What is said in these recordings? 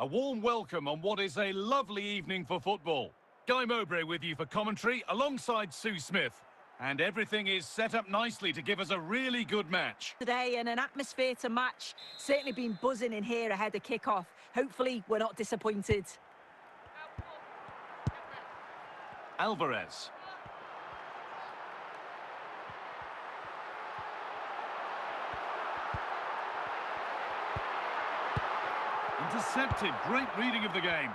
A warm welcome on what is a lovely evening for football. Guy Mowbray with you for commentary alongside Sue Smith. And everything is set up nicely to give us a really good match. Today, and an atmosphere to match. Certainly been buzzing in here ahead of kick-off. Hopefully we're not disappointed. Alvarez. Intercepted. Great reading of the game.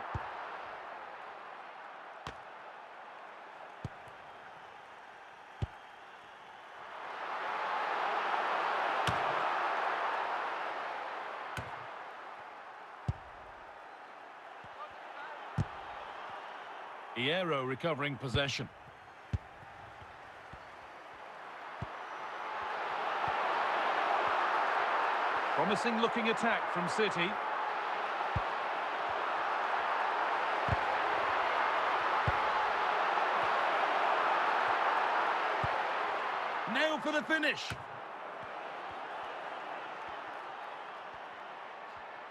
Hierro recovering possession. Promising looking attack from City. Now for the finish.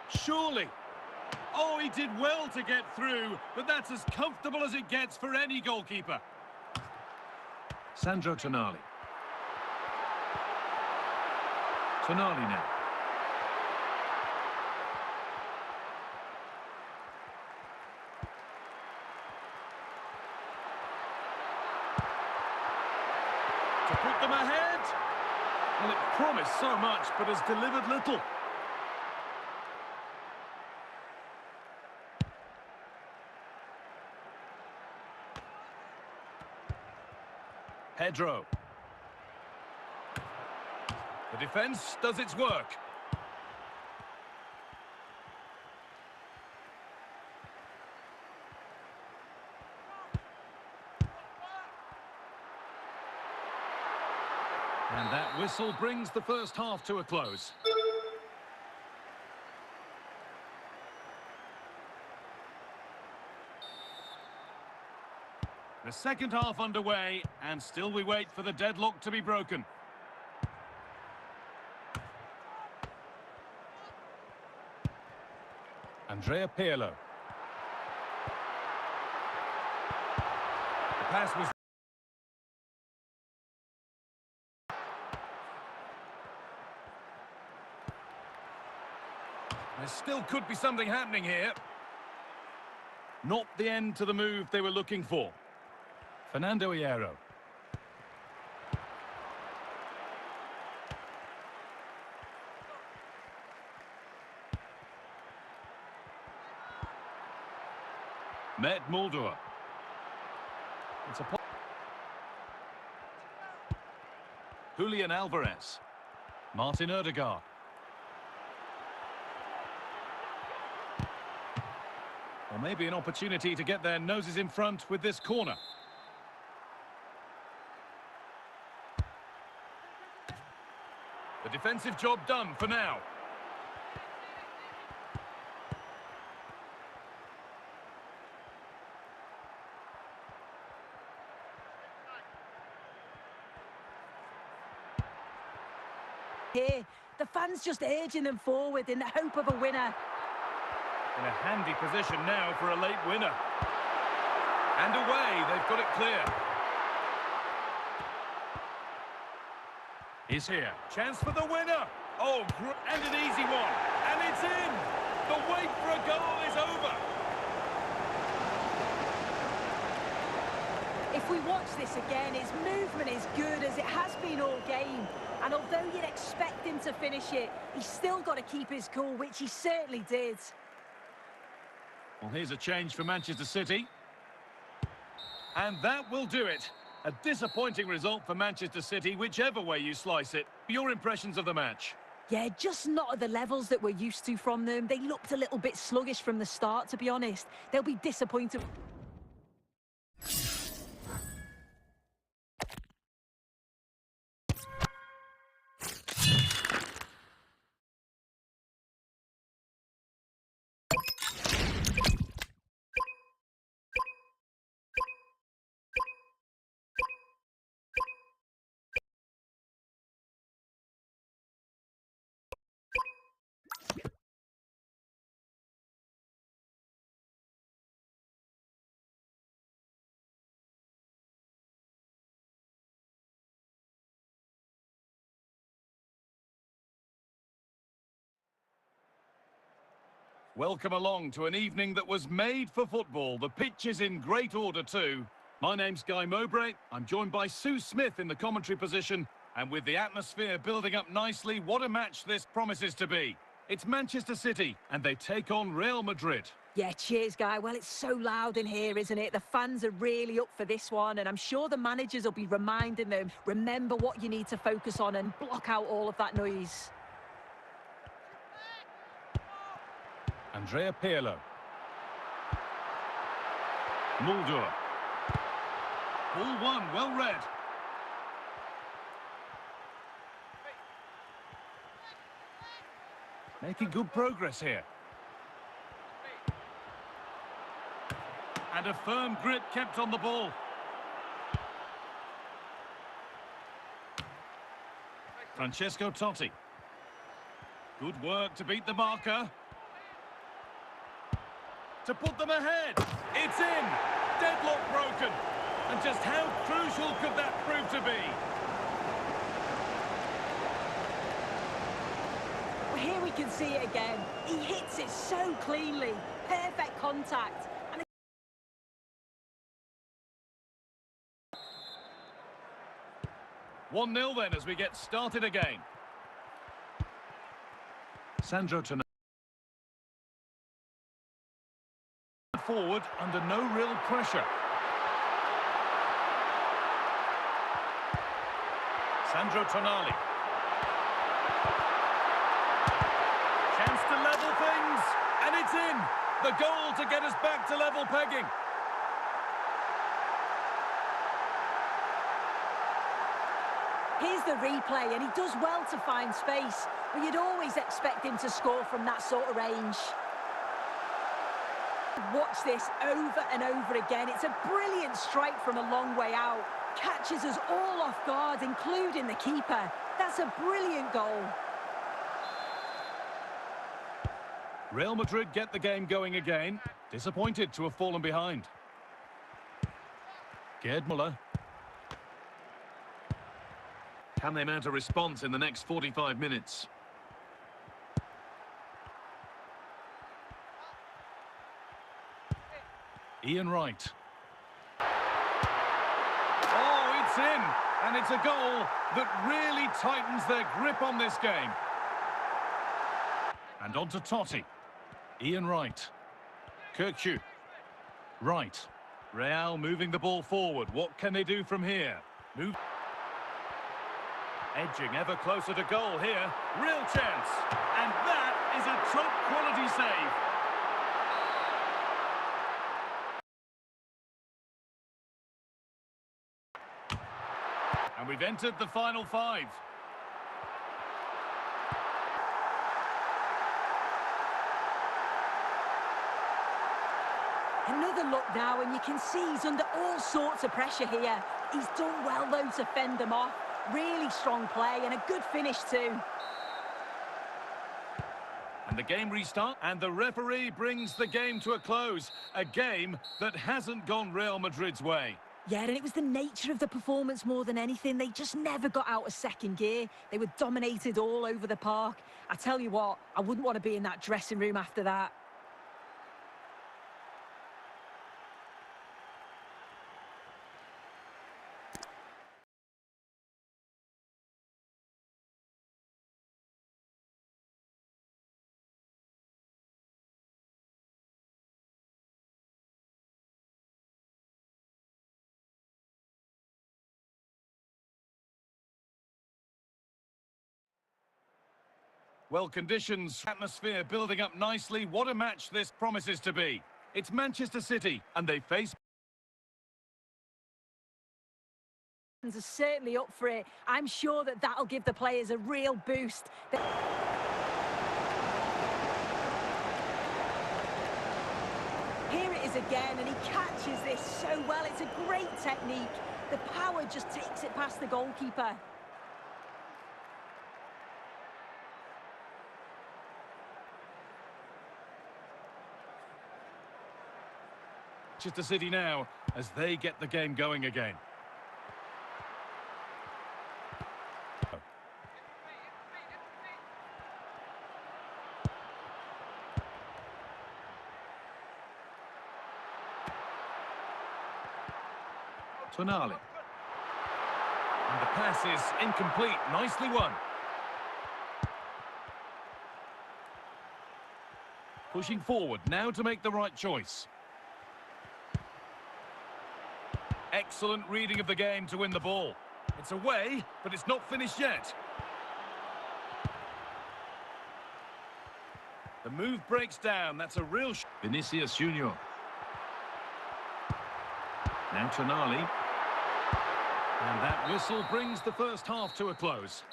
Surely. Oh, he did well to get through, but that's as comfortable as it gets for any goalkeeper. Sandro Tonali. Tonali now. To put them ahead. Well, it promised so much, but has delivered little. Pedro. The defence does its work. And that whistle brings the first half to a close. The second half underway, and still we wait for the deadlock to be broken. Andrea Pirlo. The pass was... There still could be something happening here. Not the end to the move they were looking for. Fernando Hierro. Met Mulder. It's a... Julian Alvarez. Martin Odegaard. Or maybe an opportunity to get their noses in front with this corner. The defensive job done for now. Here, the fans just urging them forward in the hope of a winner. In a handy position now for a late winner. And away, they've got it clear. He's here. Chance for the winner. Oh, and an easy one. And it's in. The wait for a goal is over. If we watch this again, his movement is good as it has been all game. And although you'd expect him to finish it, he's still got to keep his cool, which he certainly did. Well, here's a change for Manchester City. And that will do it. A disappointing result for Manchester City, whichever way you slice it. Your impressions of the match? Yeah, just not at the levels that we're used to from them. They looked a little bit sluggish from the start, to be honest. They'll be disappointed. Welcome along to an evening that was made for football. The pitch is in great order too. My name's Guy Mowbray. I'm joined by Sue Smith in the commentary position. And with the atmosphere building up nicely, what a match this promises to be. It's Manchester City, and they take on Real Madrid. Yeah, cheers, Guy. Well, it's so loud in here, isn't it? The fans are really up for this one, and I'm sure the managers will be reminding them, remember what you need to focus on and block out all of that noise. Andrea Pirlo. Mulder. Ball one, well read. Making good progress here. And a firm grip kept on the ball. Francesco Totti. Good work to beat the marker. To put them ahead. It's in. Deadlock broken. And just how crucial could that prove to be? Well, here we can see it again. He hits it so cleanly. Perfect contact. And 1-0 then as we get started again. Sandro Tonali. Forward under no real pressure. Sandro Tonali. Chance to level things, and it's in. The goal to get us back to level pegging. here's the replay, and he does well to find space, but you'd always expect him to score from that sort of range. Watch this over and over again. It's a brilliant strike from a long way out. Catches us all off guard, including the keeper. That's a brilliant goal. Real Madrid get the game going again. Disappointed to have fallen behind. Gerd Müller. Can they mount a response in the next 45 minutes? Ian Wright. Oh, it's in! And it's a goal that really tightens their grip on this game. And on to Totti. Ian Wright. Kirkju. Wright. Real moving the ball forward. What can they do from here? Move. Edging ever closer to goal here. Real chance. And that is a top quality save. And we've entered the final five. Another look now, and you can see he's under all sorts of pressure here. He's done well, though, to fend them off. Really strong play and a good finish, too. And the game restart, and the referee brings the game to a close. A game that hasn't gone Real Madrid's way. Yeah, and it was the nature of the performance more than anything. They just never got out of second gear. They were dominated all over the park. I tell you what, I wouldn't want to be in that dressing room after that. Well, conditions, atmosphere building up nicely. What a match this promises to be. It's Manchester City, and they face... Are certainly up for it. I'm sure that that'll give the players a real boost. Here it is again, and he catches this so well. It's a great technique. The power just takes it past the goalkeeper. Manchester City now as they get the game going again. Tonali. And the pass is incomplete. Nicely won. Pushing forward now to make the right choice. Excellent reading of the game to win the ball. It's away, but it's not finished yet. The move breaks down. That's a real Vinicius Junior. Now Tonali. And that whistle brings the first half to a close.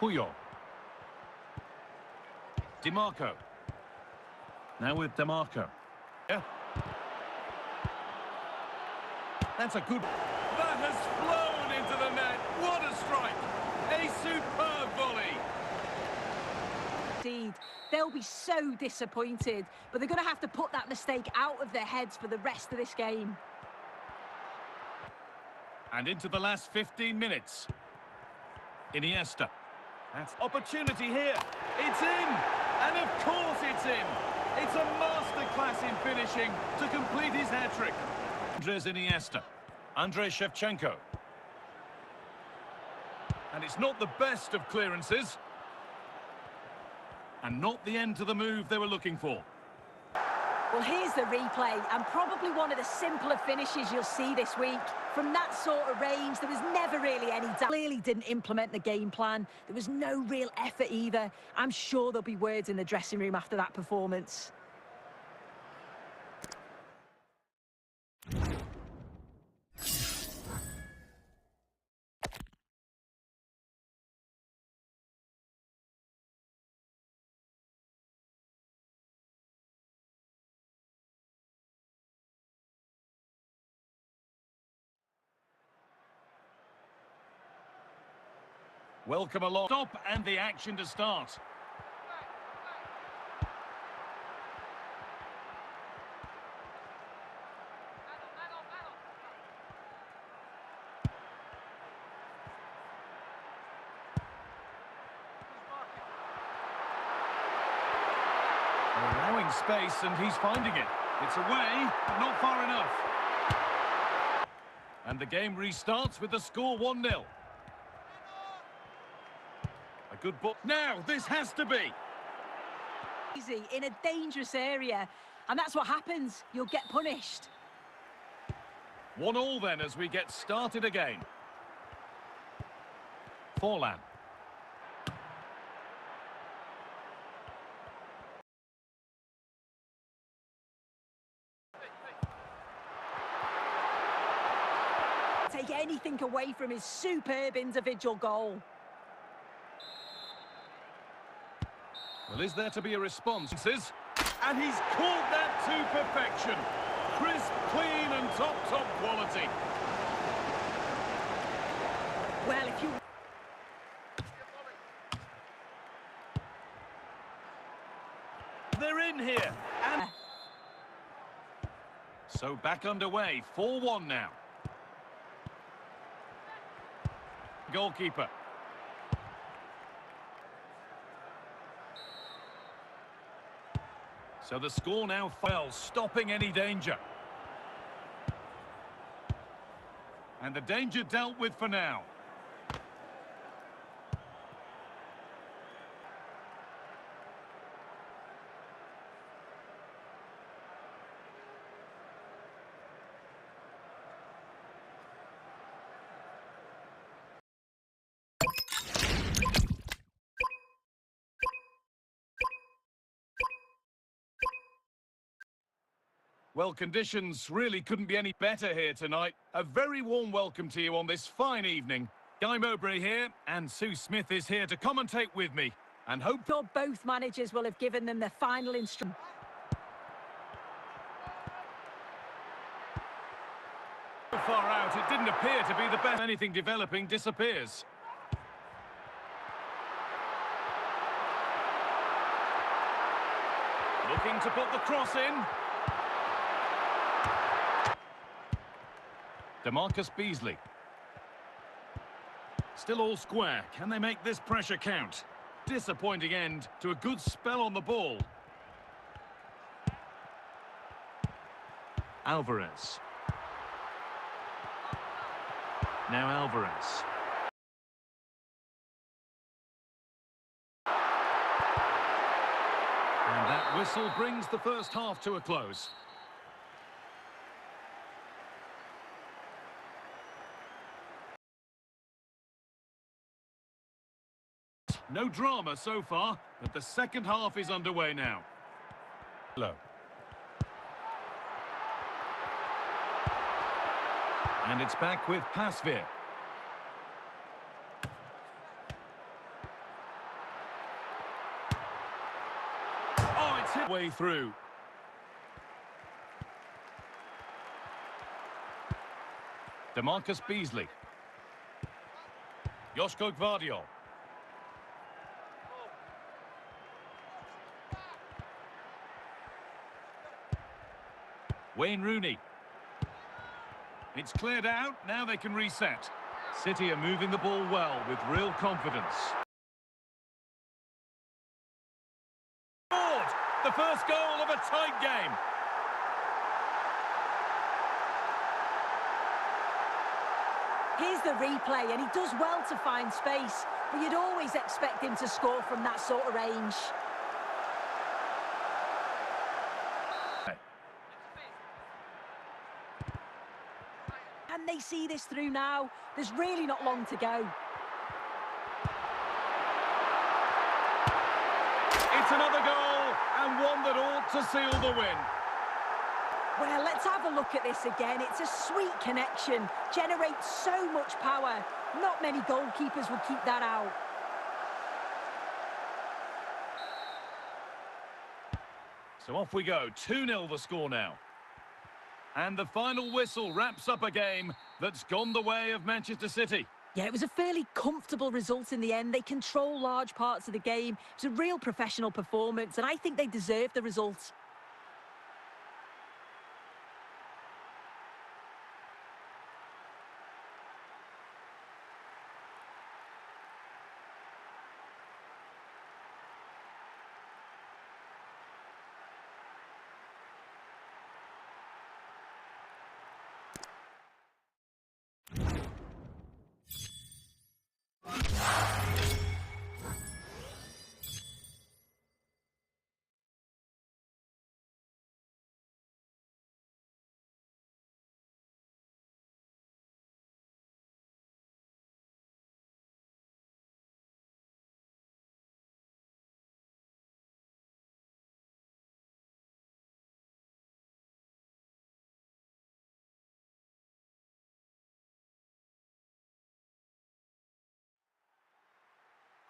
Puyol. DiMarco. Now with DiMarco. Yeah. That's a good... That has flown into the net. What a strike. A superb volley. Indeed. They'll be so disappointed, but they're going to have to put that mistake out of their heads for the rest of this game. And into the last 15 minutes. Iniesta. That's opportunity here. It's in. And of course it's in. It's a masterclass in finishing to complete his hat-trick. Andres Iniesta. Andrei Shevchenko. And it's not the best of clearances. And not the end to the move they were looking for. Well, here's the replay, and probably one of the simpler finishes you'll see this week. From that sort of range, there was never really any doubt. Clearly didn't implement the game plan. There was no real effort either. I'm sure there'll be words in the dressing room after that performance. Welcome along. Stop and the action to start. Allowing space and he's finding it. It's away, but not far enough. And the game restarts with the score 1-0. Good ball. Now, this has to be. Easy, in a dangerous area. And that's what happens. You'll get punished. 1-1 then as we get started again. Forlan. Take anything away from his superb individual goal. Well, is there to be a response? And he's caught that to perfection. Crisp, clean and top quality. Well, if you... They're in here. And... So back underway, 4-1 now. Goalkeeper. So the score now fell, stopping any danger. And the danger dealt with for now. Well, conditions really couldn't be any better here tonight. A very warm welcome to you on this fine evening. Guy Mowbray here, and Sue Smith is here to commentate with me. And hope both managers will have given them their final instruction. So far out, it didn't appear to be the best. Anything developing disappears. Looking to put the cross in. DeMarcus Beasley. Still all square. Can they make this pressure count? Disappointing end to a good spell on the ball. Alvarez. Now Alvarez. And that whistle brings the first half to a close. No drama so far, but the second half is underway now. Low. And it's back with Pasveer. Oh, it's hit way through. DeMarcus Beasley. Joško Gvardiol. Wayne Rooney. It's cleared out, now they can reset. City are moving the ball well with real confidence. Scored! The first goal of a tight game. Here's the replay, and he does well to find space, but you'd always expect him to score from that sort of range. Can they see this through now? There's really not long to go. It's another goal, and one that ought to seal the win. Well, let's have a look at this again. It's a sweet connection, generates so much power. Not many goalkeepers would keep that out. So off we go, 2-0 the score now. And the final whistle wraps up a game that's gone the way of Manchester City. Yeah, it was a fairly comfortable result in the end. They control large parts of the game. It was a real professional performance, and I think they deserve the result.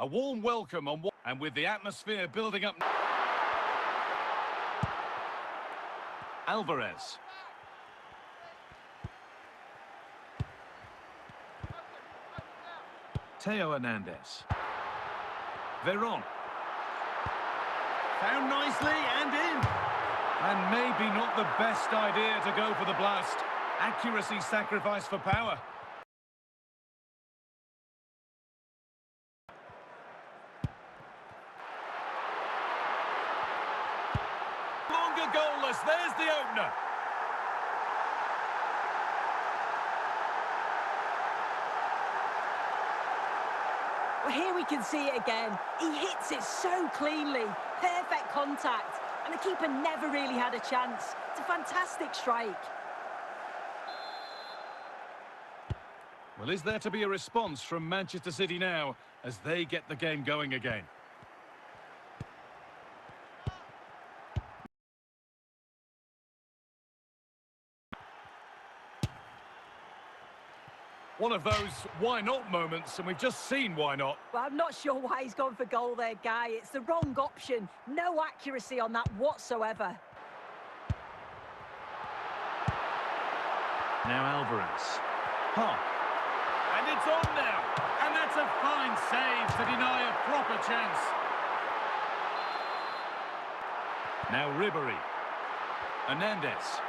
A warm welcome and with the atmosphere building up. Alvarez. Theo Hernandez. Veron. Found nicely and in. And maybe not the best idea to go for the blast. Accuracy sacrificed for power. Longer goalless, there's the opener. Well, here we can see it again. He hits it so cleanly. Perfect contact. And the keeper never really had a chance. It's a fantastic strike. Well, is there to be a response from Manchester City now as they get the game going again? One of those why not moments, and we've just seen why not. Well, I'm not sure why he's gone for goal there, Guy. It's the wrong option. No accuracy on that whatsoever. Now Alvarez. Huh. And it's on now. And that's a fine save to deny a proper chance. Now Ribery. Hernandez.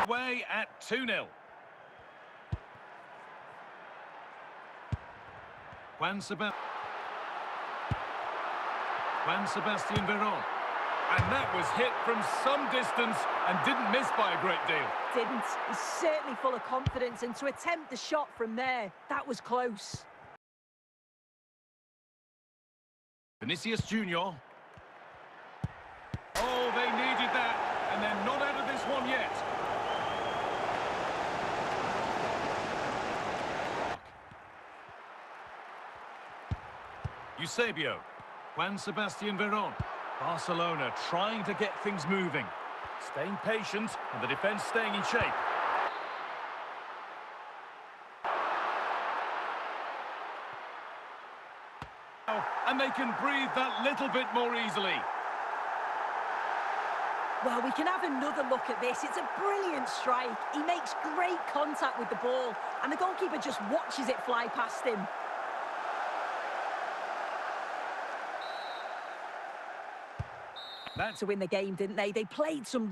Way at 2-0. Juan Sebastian Veron. And that was hit from some distance and didn't miss by a great deal. Didn't. He's certainly full of confidence, and to attempt the shot from there, that was close. Vinicius Junior. Oh, they needed that, and they're not out of this one yet. Eusebio. Juan Sebastian Veron. Barcelona trying to get things moving. Staying patient, and the defence staying in shape. And they can breathe that little bit more easily. Well, we can have another look at this. It's a brilliant strike. He makes great contact with the ball, and the goalkeeper just watches it fly past him. To win the game, didn't they? They played some